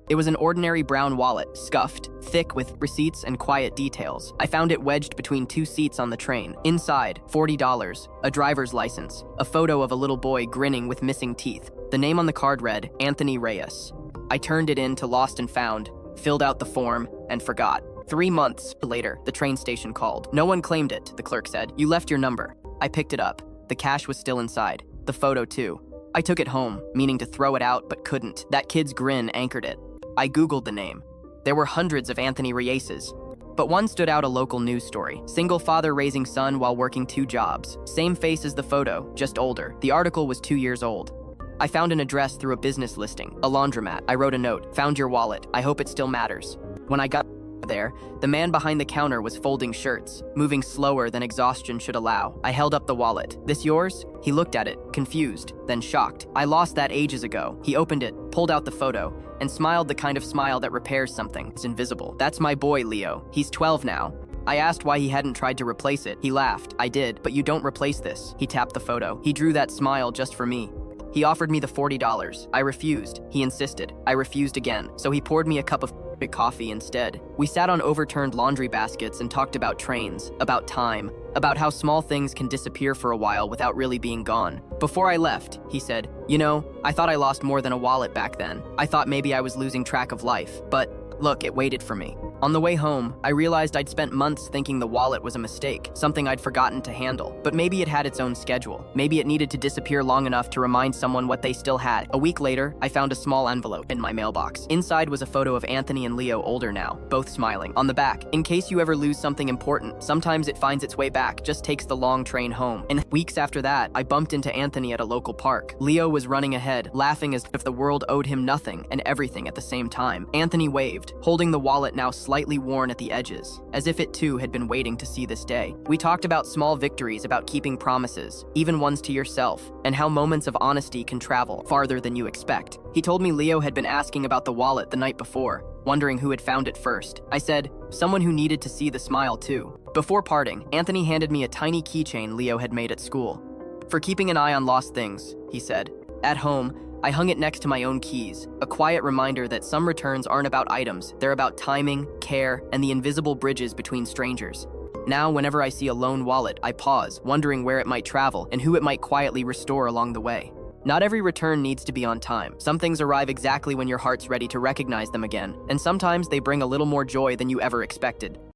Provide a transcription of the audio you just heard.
It was an ordinary brown wallet, scuffed, thick with receipts and quiet details. I found it wedged between two seats on the train. Inside, $40, a driver's license, a photo of a little boy grinning with missing teeth. The name on the card read, Anthony Reyes. I turned it in to Lost and Found, filled out the form, and forgot. 3 months later, the train station called. No one claimed it, the clerk said. You left your number. I picked it up. The cash was still inside. The photo, too. I took it home, meaning to throw it out, but couldn't. That kid's grin anchored it. I Googled the name. There were hundreds of Anthony Reyeses, but one stood out: a local news story. Single father raising son while working 2 jobs. Same face as the photo, just older. The article was 2 years old. I found an address through a business listing, a laundromat. I wrote a note, found your wallet. I hope it still matters. When I got there, the man behind the counter was folding shirts, moving slower than exhaustion should allow. I held up the wallet. This yours? He looked at it, confused, then shocked. I lost that ages ago. He opened it, pulled out the photo, and smiled the kind of smile that repairs something. It's invisible. That's my boy, Leo. He's 12 now. I asked why he hadn't tried to replace it. He laughed. I did, but you don't replace this. He tapped the photo. He drew that smile just for me. He offered me the $40. I refused. He insisted. I refused again, so he poured me a cup of coffee instead. We sat on overturned laundry baskets and talked about trains, about time, about how small things can disappear for a while without really being gone. Before I left, he said, "You know, I thought I lost more than a wallet back then. I thought maybe I was losing track of life, but look, it waited for me." On the way home, I realized I'd spent months thinking the wallet was a mistake, something I'd forgotten to handle. But maybe it had its own schedule. Maybe it needed to disappear long enough to remind someone what they still had. A week later, I found a small envelope in my mailbox. Inside was a photo of Anthony and Leo, older now, both smiling. On the back, in case you ever lose something important, sometimes it finds its way back, just takes the long train home. And weeks after that, I bumped into Anthony at a local park. Leo was running ahead, laughing as if the world owed him nothing and everything at the same time. Anthony waved, holding the wallet now slightly worn at the edges, as if it too had been waiting to see this day. We talked about small victories, about keeping promises, even ones to yourself, and how moments of honesty can travel farther than you expect. He told me Leo had been asking about the wallet the night before, wondering who had found it first. I said, someone who needed to see the smile too. Before parting, Anthony handed me a tiny keychain Leo had made at school. "For keeping an eye on lost things," he said. At home, I hung it next to my own keys, a quiet reminder that some returns aren't about items, they're about timing, care, and the invisible bridges between strangers. Now, whenever I see a lone wallet, I pause, wondering where it might travel and who it might quietly restore along the way. Not every return needs to be on time. Some things arrive exactly when your heart's ready to recognize them again, and sometimes they bring a little more joy than you ever expected.